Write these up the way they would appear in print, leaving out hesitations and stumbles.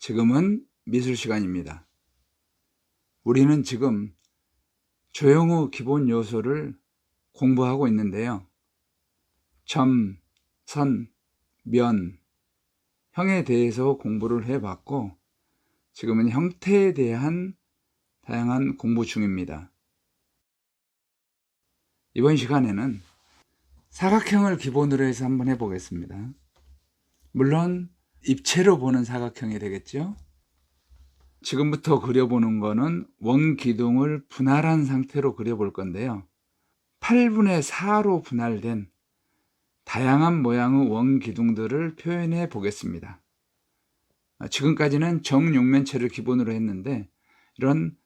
지금은 미술 시간입니다. 우리는 지금 조형의 기본 요소를 공부하고 있는데요. 점, 선, 면, 형에 대해서 공부를 해봤고 지금은 형태에 대한 다양한 공부 중입니다. 이번 시간에는 사각형을 기본으로 해서 한번 해보겠습니다. 물론 입체로 보는 사각형이 되겠죠. 지금부터 그려보는 거는 원기둥을 분할한 상태로 그려볼 건데요. 8분의 4로 분할된 다양한 모양의 원기둥들을 표현해 보겠습니다. 지금까지는 정육면체를 기본으로 했는데 이런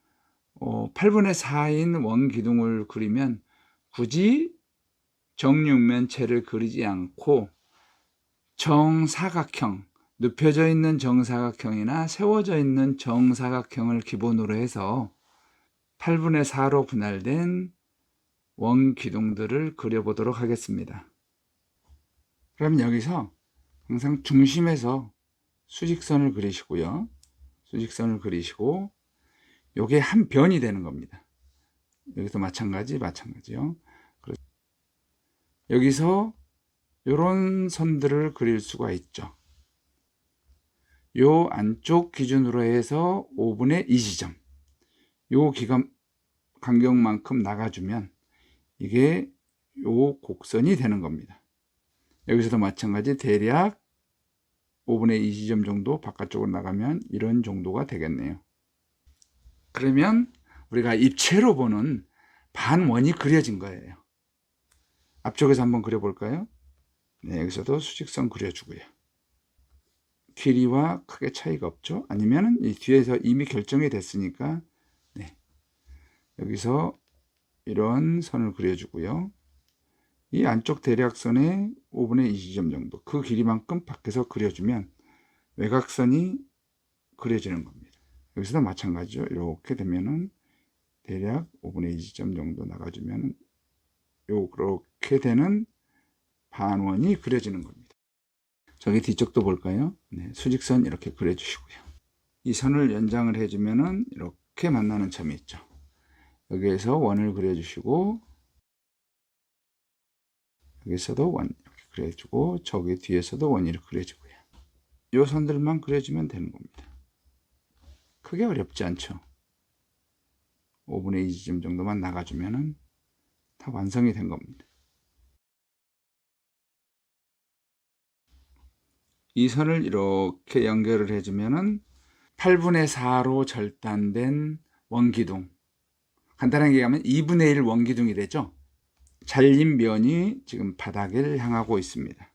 8분의 4인 원기둥을 그리면 굳이 정육면체를 그리지 않고 정사각형, 눕혀져 있는 정사각형이나 세워져 있는 정사각형을 기본으로 해서 8분의 4로 분할된 원기둥들을 그려보도록 하겠습니다. 그럼 여기서 항상 중심에서 수직선을 그리시고요. 수직선을 그리시고 이게 한 변이 되는 겁니다. 여기서 마찬가지요. 여기서 이런 선들을 그릴 수가 있죠. 요 안쪽 기준으로 해서 5분의 2 지점, 요 간격만큼 나가주면 이게 요 곡선이 되는 겁니다. 여기서도 마찬가지 대략 5분의 2 지점 정도 바깥쪽으로 나가면 이런 정도가 되겠네요. 그러면 우리가 입체로 보는 반원이 그려진 거예요. 앞쪽에서 한번 그려볼까요? 네, 여기서도 수직선 그려주고요. 길이와 크게 차이가 없죠. 아니면 이 뒤에서 이미 결정이 됐으니까 네, 여기서 이런 선을 그려주고요. 이 안쪽 대략선에 5분의 2 지점 정도, 그 길이만큼 밖에서 그려주면 외곽선이 그려지는 겁니다. 여기서도 마찬가지죠. 이렇게 되면은 대략 5분의 2 지점 정도 나가주면 그렇게 되는 반원이 그려지는 겁니다. 저기 뒤쪽도 볼까요? 네, 수직선 이렇게 그려주시고요. 이 선을 연장을 해주면은 이렇게 만나는 점이 있죠. 여기에서 원을 그려주시고 여기서도 원 이렇게 그려주고 저기 뒤에서도 원 이렇게 그려주고요. 이 선들만 그려주면 되는 겁니다. 크게 어렵지 않죠. 5분의 2 지점 정도만 나가주면은 다 완성이 된 겁니다. 이 선을 이렇게 연결을 해주면은 8분의 4로 절단된 원기둥, 간단하게 얘기하면 2분의 1 원기둥이 되죠. 잘린 면이 지금 바닥을 향하고 있습니다.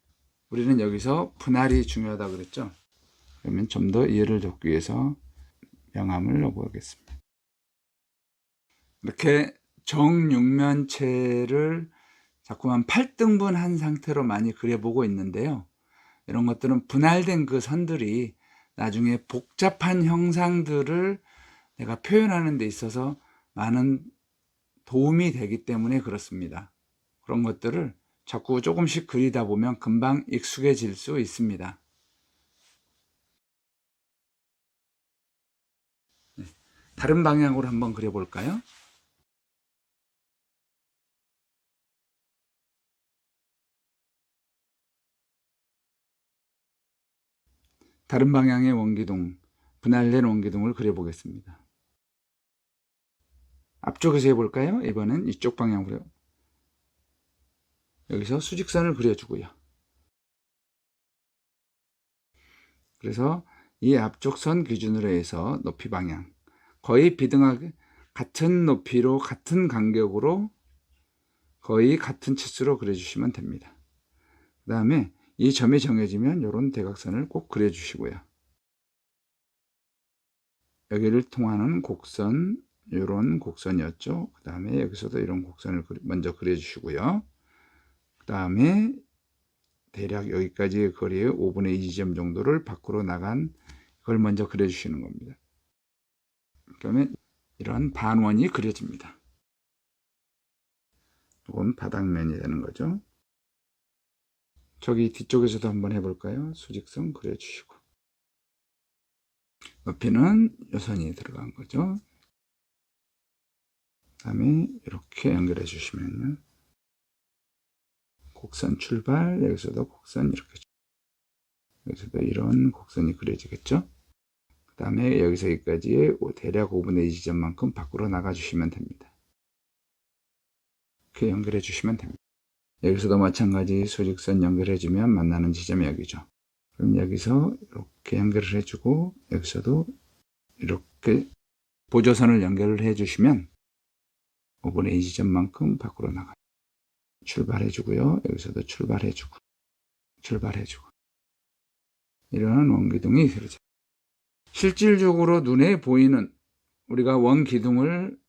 우리는 여기서 분할이 중요하다 그랬죠. 그러면 좀 더 이해를 돕기 위해서 명암을 넣어보겠습니다. 이렇게 정육면체를 자꾸만 8등분 한 상태로 많이 그려보고 있는데요. 이런 것들은 분할된 그 선들이 나중에 복잡한 형상들을 내가 표현하는 데 있어서 많은 도움이 되기 때문에 그렇습니다. 그런 것들을 자꾸 조금씩 그리다 보면 금방 익숙해질 수 있습니다. 다른 방향으로 한번 그려볼까요? 다른 방향의 원기둥, 분할된 원기둥을 그려보겠습니다. 앞쪽에서 해볼까요? 이번엔 이쪽 방향으로. 여기서 수직선을 그려주고요. 그래서 이 앞쪽 선 기준으로 해서 높이 방향, 거의 비등하게 같은 높이로 같은 간격으로 거의 같은 치수로 그려주시면 됩니다. 그 다음에 이 점이 정해지면 이런 대각선을 꼭 그려주시고요. 여기를 통하는 곡선, 이런 곡선이었죠. 그 다음에 여기서도 이런 곡선을 먼저 그려주시고요. 그 다음에 대략 여기까지의 거리의 5분의 2 지점 정도를 밖으로 나간 걸 먼저 그려주시는 겁니다. 그러면 이런 반원이 그려집니다. 이건 바닥면이 되는 거죠. 저기 뒤쪽에서도 한번 해볼까요? 수직선 그려주시고 높이는 요 선이 들어간 거죠. 그 다음에 이렇게 연결해 주시면요. 곡선 출발, 여기서도 곡선 이렇게, 여기서도 이런 곡선이 그려지겠죠. 그 다음에 여기서 여기까지의 대략 5분의 2 지점만큼 밖으로 나가 주시면 됩니다. 이렇게 연결해 주시면 됩니다. 여기서도 마찬가지 수직선 연결해 주면 만나는 지점이 여기죠. 그럼 여기서 이렇게 연결을 해주고 여기서도 이렇게 보조선을 연결을 해주시면 5분의 2 지점만큼 밖으로 나가요. 출발해주고요. 여기서도 출발해주고 출발해주고 이런 원기둥이 그려져요. 실질적으로 눈에 보이는 우리가 원기둥을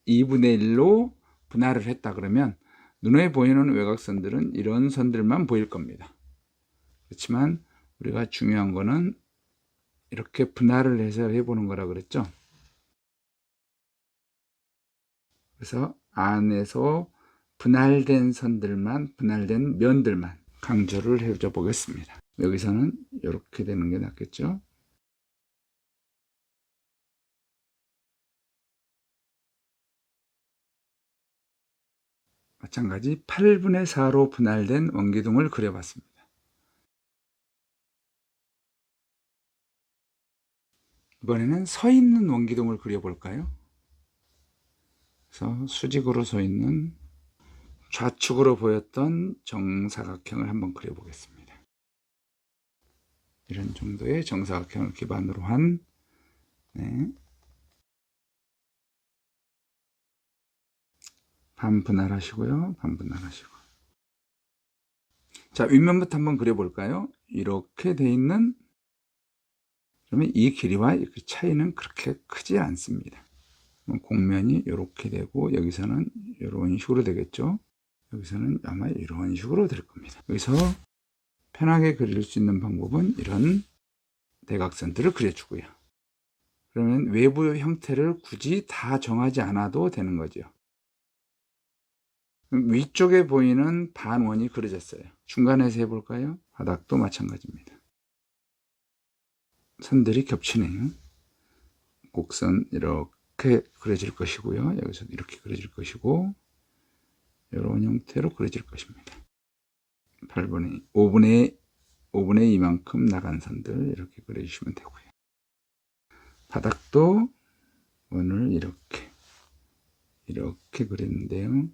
2분의 1로 분할을 했다 그러면 눈에 보이는 외곽선들은 이런 선들만 보일 겁니다. 그렇지만 우리가 중요한 거는 이렇게 분할을 해서 해보는 거라 그랬죠. 그래서 안에서 분할된 선들만, 분할된 면들만 강조를 해줘 보겠습니다. 여기서는 이렇게 되는 게 낫겠죠. 마찬가지 8분의 4로 분할된 원기둥을 그려봤습니다. 이번에는 서 있는 원기둥을 그려볼까요? 그래서 수직으로 서 있는 좌측으로 보였던 정사각형을 한번 그려보겠습니다. 이런 정도의 정사각형을 기반으로 한 반분할하시고요. 반분할하시고. 자, 윗면부터 한번 그려볼까요? 이렇게 돼 있는, 그러면 이 길이와 이 차이는 그렇게 크지 않습니다. 곡면이 이렇게 되고 여기서는 이런 식으로 되겠죠. 여기서는 아마 이런 식으로 될 겁니다. 여기서 편하게 그릴 수 있는 방법은 이런 대각선들을 그려주고요. 그러면 외부 형태를 굳이 다 정하지 않아도 되는 거죠. 위쪽에 보이는 반원이 그려졌어요. 중간에서 해볼까요? 바닥도 마찬가지입니다. 선들이 겹치네요. 곡선 이렇게 그려질 것이고요. 여기서 이렇게 그려질 것이고 이런 형태로 그려질 것입니다. 5분의 2만큼 나간 선들 이렇게 그려주시면 되고요. 바닥도 원을 이렇게 그렸는데요.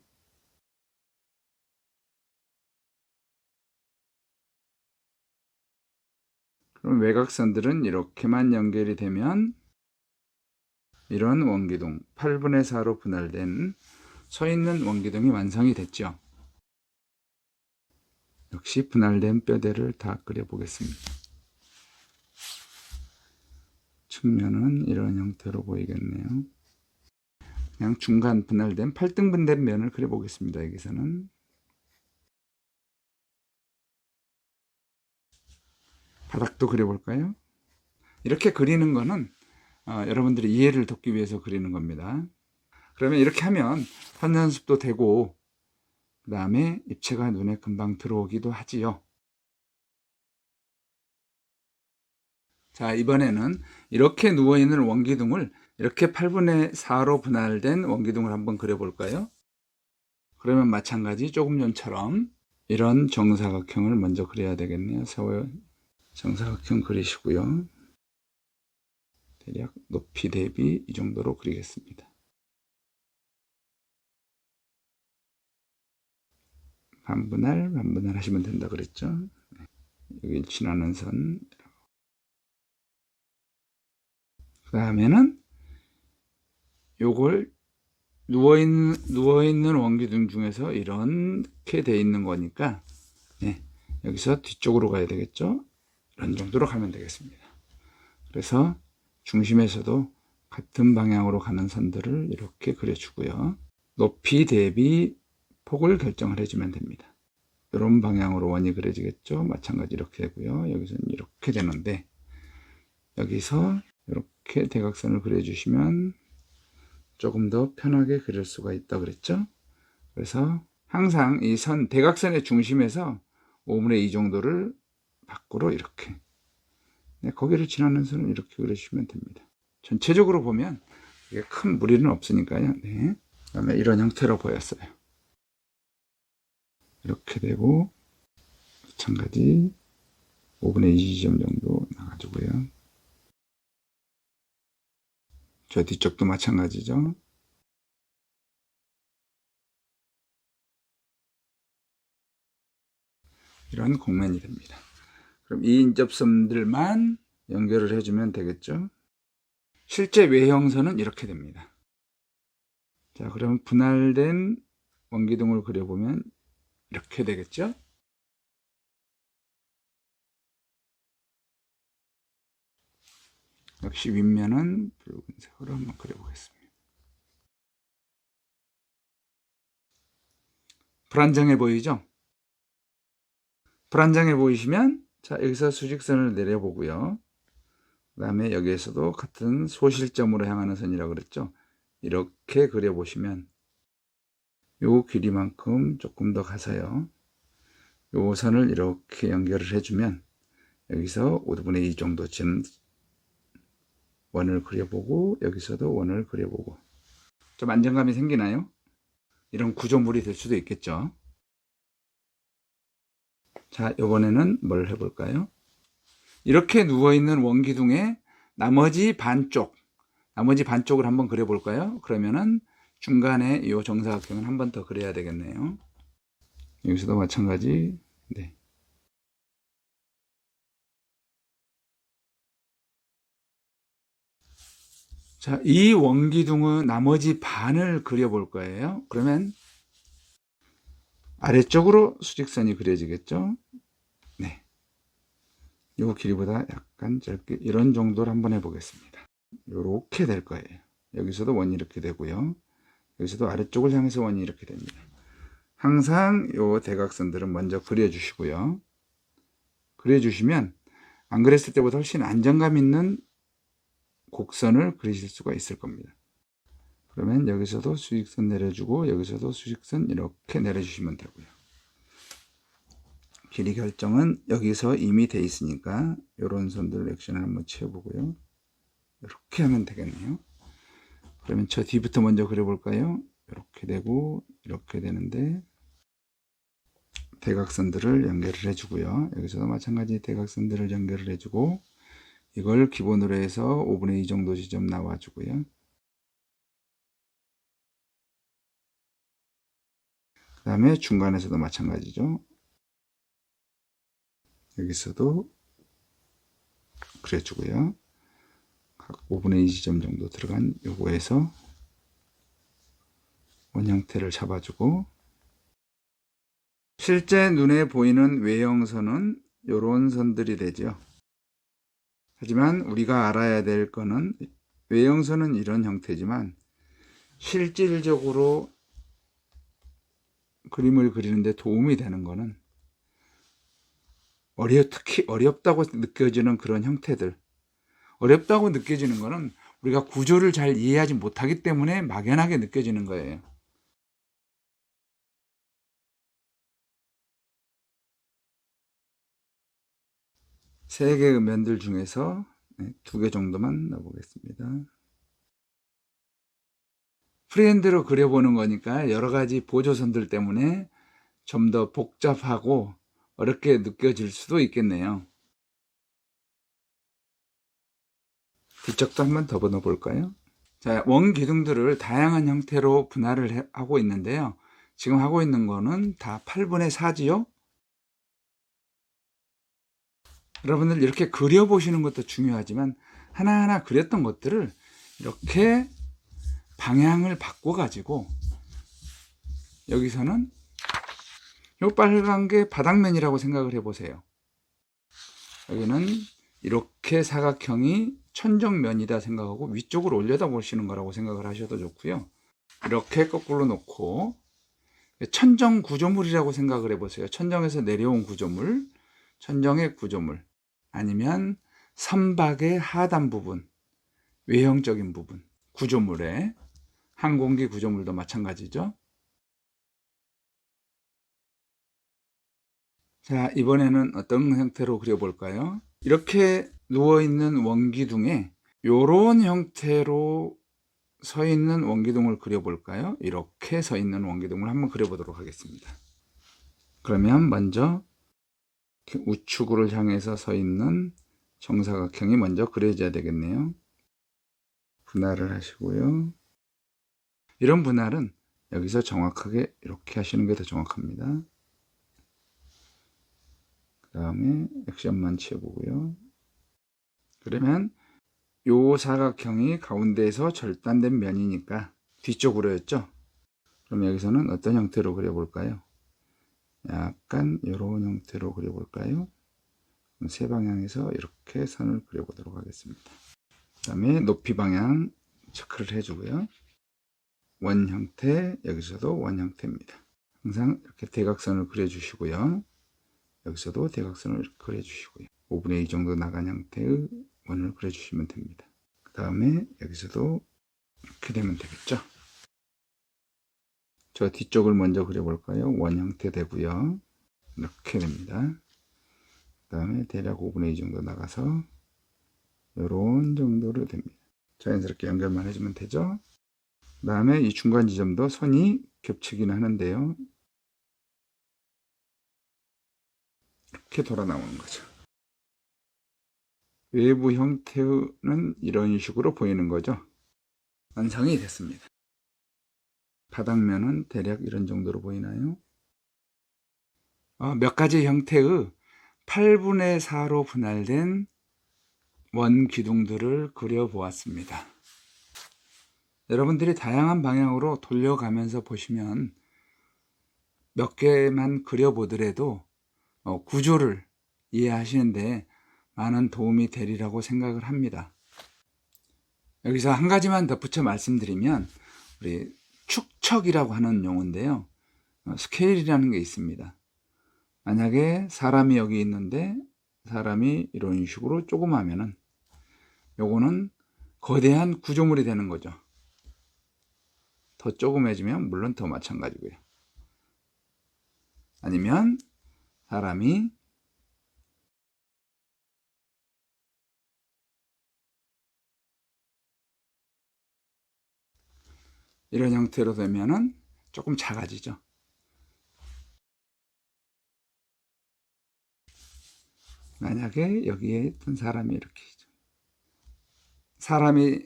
그럼 외곽선들은 이렇게만 연결이 되면 이런 원기둥 8분의 4로 분할된 서 있는 원기둥이 완성이 됐죠. 역시 분할된 뼈대를 다 그려보겠습니다. 측면은 이런 형태로 보이겠네요. 그냥 중간 분할된 8등분된 면을 그려보겠습니다. 여기서는 바닥도 그려볼까요? 이렇게 그리는 거는 여러분들이 이해를 돕기 위해서 그리는 겁니다. 그러면 이렇게 하면 선연습도 되고 그 다음에 입체가 눈에 금방 들어오기도 하지요. 자, 이번에는 이렇게 누워있는 원기둥을 이렇게 8분의 4로 분할된 원기둥을 한번 그려볼까요? 그러면 마찬가지 조금 전처럼 이런 정사각형을 먼저 그려야 되겠네요. 정사각형 그리시고요. 대략 높이 대비 이 정도로 그리겠습니다. 반분할 하시면 된다 그랬죠. 여기 지나는 선. 그 다음에는 요걸 누워있는 원기둥 중에서 이렇게 돼 있는 거니까 여기서 뒤쪽으로 가야 되겠죠. 이런 정도로 가면 되겠습니다. 그래서 중심에서도 같은 방향으로 가는 선들을 이렇게 그려주고요. 높이 대비 폭을 결정을 해주면 됩니다. 이런 방향으로 원이 그려지겠죠. 마찬가지 이렇게 되고요. 여기서는 이렇게 되는데 여기서 이렇게 대각선을 그려주시면 조금 더 편하게 그릴 수가 있다 그랬죠. 그래서 항상 이 대각선의 중심에서 5분의 2 정도를 밖으로 이렇게 네, 거기를 지나는 선을 이렇게 그려주시면 됩니다. 전체적으로 보면 이게 큰 무리는 없으니까요. 네. 그다음에 이런 형태로 보였어요. 이렇게 되고 마찬가지 5분의 2 지점 정도 나가지고요. 저 뒤쪽도 마찬가지죠. 이런 곡면이 됩니다. 그럼 이 인접점들만 연결을 해주면 되겠죠. 실제 외형선은 이렇게 됩니다. 자, 그럼 분할된 원기둥을 그려보면 이렇게 되겠죠. 역시 윗면은 붉은색으로 한번 그려보겠습니다. 불안정해 보이죠? 불안정해 보이시면 자, 여기서 수직선을 내려보고요. 그 다음에 여기에서도 같은 소실점으로 향하는 선이라고 그랬죠. 이렇게 그려보시면 요 길이만큼 조금 더 가서요. 요 선을 이렇게 연결을 해주면 여기서 5분의 2 정도 지금 원을 그려보고 여기서도 원을 그려보고 좀 안정감이 생기나요? 이런 구조물이 될 수도 있겠죠. 자, 이번에는 뭘 해볼까요? 이렇게 누워있는 원기둥의 나머지 반쪽을 한번 그려볼까요? 그러면은 중간에 이 정사각형을 한 번 더 그려야 되겠네요. 여기서도 마찬가지. 네. 자, 이 원기둥의 나머지 반을 그려볼 거예요. 그러면 아래쪽으로 수직선이 그려지겠죠? 네. 요 길이보다 약간 짧게 이런 정도를 한번 해보겠습니다. 요렇게 될 거예요. 여기서도 원이 이렇게 되고요. 여기서도 아래쪽을 향해서 원이 이렇게 됩니다. 항상 요 대각선들은 먼저 그려주시고요. 그려주시면 안 그랬을 때보다 훨씬 안정감 있는 곡선을 그리실 수가 있을 겁니다. 그러면 여기서도 수직선 내려주고 여기서도 수직선 이렇게 내려주시면 되고요. 길이 결정은 여기서 이미 돼 있으니까 이런 선들 액션을 한번 채워보고요. 이렇게 하면 되겠네요. 그러면 저 뒤부터 먼저 그려볼까요? 이렇게 되고 이렇게 되는데 대각선들을 연결을 해주고요. 여기서도 마찬가지 대각선들을 연결을 해주고 이걸 기본으로 해서 5분의 2 정도 지점 나와주고요. 그 다음에 중간에서도 마찬가지죠. 여기서도 그려주고요. 각 5분의 2 지점 정도 들어간 요거에서 원 형태를 잡아주고 실제 눈에 보이는 외형선은 요런 선들이 되죠. 하지만 우리가 알아야 될 거는 외형선은 이런 형태지만 실질적으로 그림을 그리는데 도움이 되는 거는 특히 어렵다고 느껴지는 그런 형태들, 어렵다고 느껴지는 거는 우리가 구조를 잘 이해하지 못하기 때문에 막연하게 느껴지는 거예요. 세 개의 면들 중에서 2개 정도만 넣어보겠습니다. 프리핸드로 그려보는 거니까 여러 가지 보조선들 때문에 좀 더 복잡하고 어렵게 느껴질 수도 있겠네요. 뒤쪽도 한번 더 넣어볼까요? 자, 원 기둥들을 다양한 형태로 분할을 하고 있는데요. 지금 하고 있는 거는 다 8분의 4지요. 여러분들 이렇게 그려보시는 것도 중요하지만 하나하나 그렸던 것들을 이렇게 방향을 바꿔가지고 여기서는 이 빨간 게 바닥면이라고 생각을 해보세요. 여기는 이렇게 사각형이 천정면이다 생각하고 위쪽으로 올려다 보시는 거라고 생각을 하셔도 좋고요. 이렇게 거꾸로 놓고 천정 구조물이라고 생각을 해보세요. 천정에서 내려온 구조물, 천정의 구조물, 아니면 선박의 하단 부분, 외형적인 부분, 구조물의 항공기 구조물도 마찬가지죠. 자, 이번에는 어떤 형태로 그려볼까요? 이렇게 누워있는 원기둥에 요런 형태로 서 있는 원기둥을 그려볼까요? 이렇게 서 있는 원기둥을 한번 그려보도록 하겠습니다. 그러면 먼저 우측으로 향해서 서 있는 정사각형이 먼저 그려져야 되겠네요. 분할을 하시고요. 이런 분할은 여기서 정확하게 이렇게 하시는 게 더 정확합니다. 그 다음에 액션만 채우고요. 그러면 요 사각형이 가운데에서 절단된 면이니까 뒤쪽으로였죠. 그럼 여기서는 어떤 형태로 그려볼까요? 약간 이런 형태로 그려볼까요? 세 방향에서 이렇게 선을 그려보도록 하겠습니다. 그 다음에 높이 방향 체크를 해주고요. 원 형태, 여기서도 원 형태입니다. 항상 이렇게 대각선을 그려주시고요. 여기서도 대각선을 이렇게 그려주시고요. 5분의 2 정도 나간 형태의 원을 그려주시면 됩니다. 그 다음에 여기서도 이렇게 되면 되겠죠. 저 뒤쪽을 먼저 그려볼까요? 원 형태 되고요. 이렇게 됩니다. 그 다음에 대략 5분의 2 정도 나가서 이런 정도로 됩니다. 자연스럽게 연결만 해주면 되죠. 그 다음에 이 중간 지점도 선이 겹치기는 하는데요. 이렇게 돌아 나오는 거죠. 외부 형태는 이런 식으로 보이는 거죠. 완성이 됐습니다. 바닥면은 대략 이런 정도로 보이나요? 몇 가지 형태의 8분의 4로 분할된 원 기둥들을 그려보았습니다. 여러분들이 다양한 방향으로 돌려가면서 보시면 몇 개만 그려보더라도 구조를 이해하시는데 많은 도움이 되리라고 생각을 합니다. 여기서 한 가지만 덧붙여 말씀드리면 우리 축척이라고 하는 용어인데요. 스케일이라는 게 있습니다. 만약에 사람이 여기 있는데 사람이 이런 식으로 조그마면은 요거는 거대한 구조물이 되는 거죠. 더 조그매지면 물론 더 마찬가지고요. 아니면 사람이 이런 형태로 되면은 조금 작아지죠. 만약에 여기에 있던 사람이 이렇게 사람이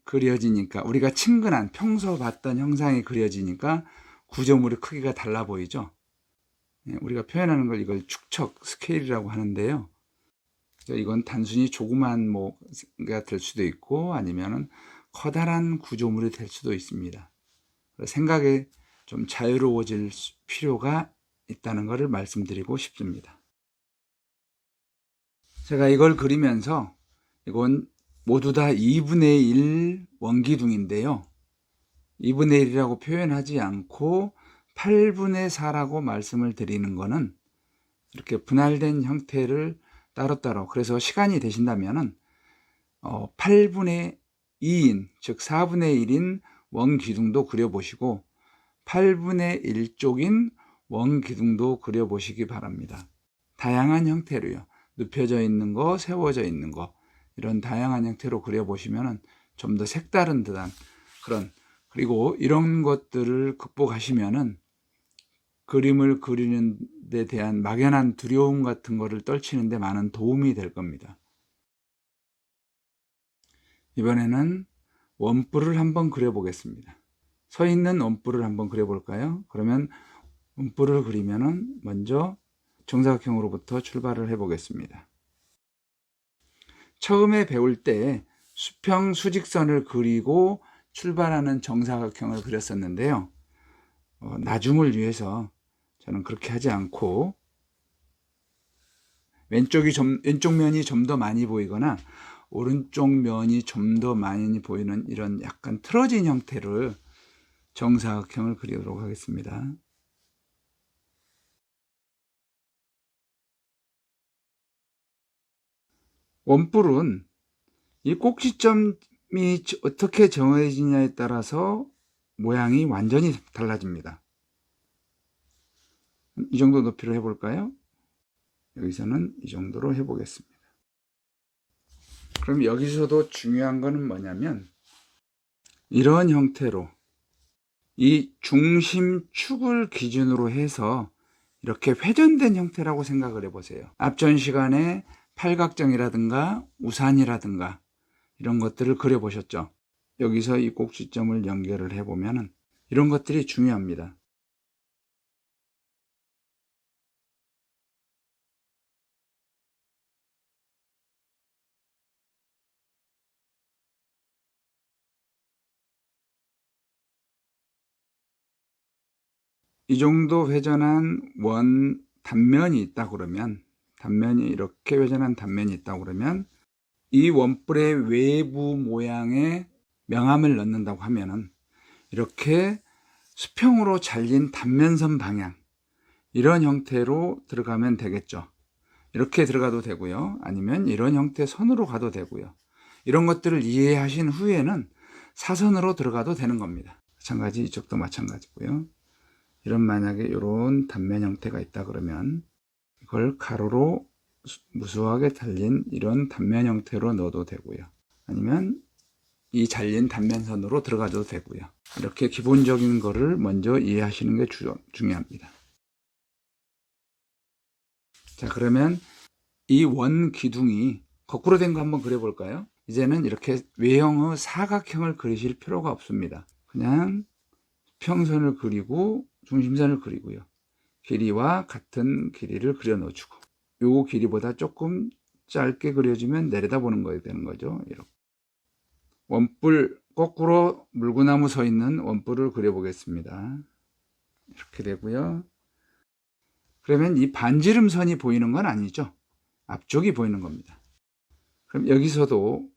그려지니까 우리가 친근한 평소 봤던 형상이 그려지니까 구조물의 크기가 달라 보이죠. 우리가 표현하는 걸 이걸 축척 스케일이라고 하는데요. 이건 단순히 조그만 뭐가 될 수도 있고 아니면은 커다란 구조물이 될 수도 있습니다. 생각에 좀 자유로워질 필요가 있다는 것을 말씀드리고 싶습니다. 제가 이걸 그리면서 이건 모두 다 2분의 1 원기둥인데요. 2분의 1이라고 표현하지 않고 8분의 4라고 말씀을 드리는 것은 이렇게 분할된 형태를 따로따로, 그래서 시간이 되신다면은 8분의 2인, 즉 4분의 1인 원기둥도 그려보시고 8분의 1쪽인 원기둥도 그려보시기 바랍니다. 다양한 형태로요. 눕혀져 있는 거, 세워져 있는 거, 이런 다양한 형태로 그려보시면 좀 더 색다른 듯한 그런, 그리고 이런 것들을 극복하시면은 그림을 그리는 데 대한 막연한 두려움 같은 거를 떨치는 데 많은 도움이 될 겁니다. 이번에는 원뿔을 한번 그려보겠습니다. 서 있는 원뿔을 한번 그려볼까요? 그러면 원뿔을 그리면은 먼저 정사각형으로부터 출발을 해 보겠습니다. 처음에 배울 때 수평 수직선을 그리고 출발하는 정사각형을 그렸었는데요. 나중을 위해서 저는 그렇게 하지 않고 왼쪽 면이 좀 더 많이 보이거나 오른쪽 면이 좀 더 많이 보이는 이런 약간 틀어진 형태를 정사각형을 그리도록 하겠습니다. 원뿔은 이 꼭지점이 어떻게 정해지냐에 따라서 모양이 완전히 달라집니다. 이 정도 높이로 해볼까요? 여기서는 이 정도로 해보겠습니다. 그럼 여기서도 중요한 거는 뭐냐면 이런 형태로 이 중심축을 기준으로 해서 이렇게 회전된 형태라고 생각을 해보세요. 앞전 시간에 팔각정이라든가 우산이라든가 이런 것들을 그려보셨죠? 여기서 이 꼭지점을 연결을 해보면 이런 것들이 중요합니다. 이 정도 회전한 원 단면이 있다 그러면, 단면이 이렇게 회전한 단면이 있다 그러면 이 원뿔의 외부 모양에 명암을 넣는다고 하면은 이렇게 수평으로 잘린 단면선 방향, 이런 형태로 들어가면 되겠죠. 이렇게 들어가도 되고요. 아니면 이런 형태의 선으로 가도 되고요. 이런 것들을 이해하신 후에는 사선으로 들어가도 되는 겁니다. 마찬가지 이쪽도 마찬가지고요. 이런 만약에 이런 단면 형태가 있다 그러면 이걸 가로로 무수하게 잘린 이런 단면 형태로 넣어도 되고요. 아니면 이 잘린 단면선으로 들어가도 되고요. 이렇게 기본적인 거를 먼저 이해하시는 게 중요합니다. 자, 그러면 이 원 기둥이 거꾸로 된 거 한번 그려볼까요? 이제는 이렇게 외형의 사각형을 그리실 필요가 없습니다. 그냥 평선을 그리고 중심선을 그리고요. 길이와 같은 길이를 그려 넣어주고, 요 길이보다 조금 짧게 그려주면 내려다보는 거야 되는 거죠. 이렇게 원뿔 거꾸로 물구나무 서 있는 원뿔을 그려보겠습니다. 이렇게 되고요. 그러면 이 반지름선이 보이는 건 아니죠. 앞쪽이 보이는 겁니다. 그럼 여기서도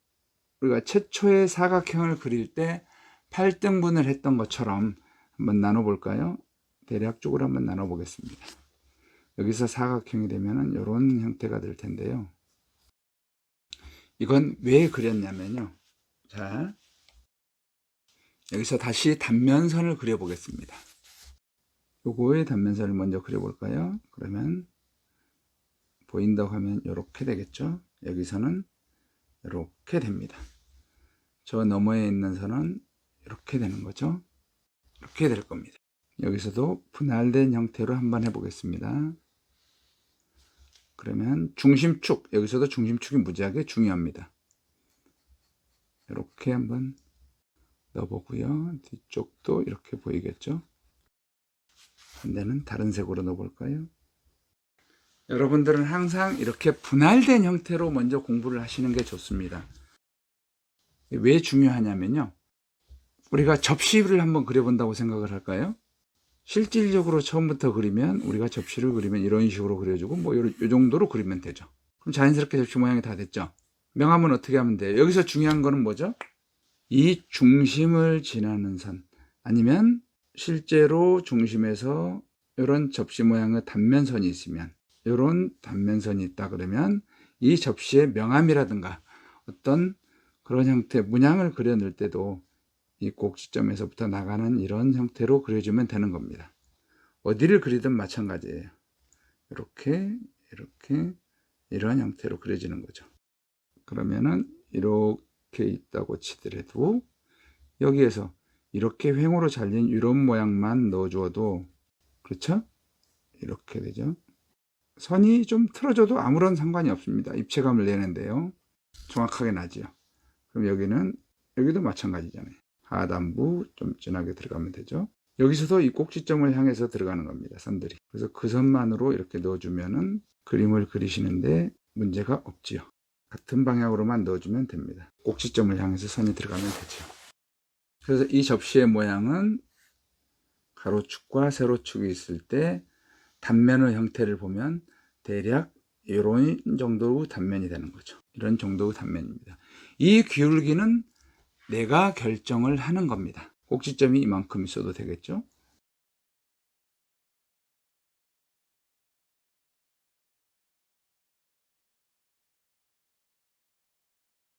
우리가 최초의 사각형을 그릴 때 8등분을 했던 것처럼 한번 나눠볼까요? 대략적으로 한번 나눠보겠습니다. 여기서 사각형이 되면 이런 형태가 될 텐데요. 이건 왜 그렸냐면요. 자, 여기서 다시 단면선을 그려보겠습니다. 요거의 단면선을 먼저 그려볼까요? 그러면 보인다고 하면 이렇게 되겠죠. 여기서는 이렇게 됩니다. 저 너머에 있는 선은 이렇게 되는 거죠. 이렇게 될 겁니다. 여기서도 분할된 형태로 한번 해보겠습니다. 그러면 중심축, 여기서도 중심축이 무지하게 중요합니다. 이렇게 한번 넣어보고요. 뒤쪽도 이렇게 보이겠죠. 반대는 다른 색으로 넣어볼까요? 여러분들은 항상 이렇게 분할된 형태로 먼저 공부를 하시는 게 좋습니다. 왜 중요하냐면요. 우리가 접시를 한번 그려본다고 생각을 할까요? 실질적으로 처음부터 그리면 우리가 접시를 그리면 이런 식으로 그려주고 뭐 이 정도로 그리면 되죠. 그럼 자연스럽게 접시 모양이 다 됐죠. 명암은 어떻게 하면 돼요? 여기서 중요한 거는 뭐죠? 이 중심을 지나는 선, 아니면 실제로 중심에서 이런 접시 모양의 단면선이 있으면, 이런 단면선이 있다 그러면 이 접시의 명암이라든가 어떤 그런 형태 문양을 그려 넣을 때도 이 꼭지점에서부터 나가는 이런 형태로 그려주면 되는 겁니다. 어디를 그리든 마찬가지예요. 이렇게 이런 형태로 그려지는 거죠. 그러면은 이렇게 있다고 치더라도 여기에서 이렇게 횡으로 잘린 이런 모양만 넣어줘도, 그렇죠? 이렇게 되죠. 선이 좀 틀어져도 아무런 상관이 없습니다. 입체감을 내는데요. 정확하게 나죠. 그럼 여기도 마찬가지잖아요. 하단부 좀 진하게 들어가면 되죠. 여기서도 이 꼭지점을 향해서 들어가는 겁니다. 선들이. 그래서 그 선만으로 이렇게 넣어주면은 그림을 그리시는데 문제가 없지요. 같은 방향으로만 넣어주면 됩니다. 꼭지점을 향해서 선이 들어가면 되죠. 그래서 이 접시의 모양은 가로축과 세로축이 있을 때 단면의 형태를 보면 대략 이런 정도의 단면이 되는 거죠. 이런 정도의 단면입니다. 이 기울기는 내가 결정을 하는 겁니다. 꼭지점이 이만큼 있어도 되겠죠.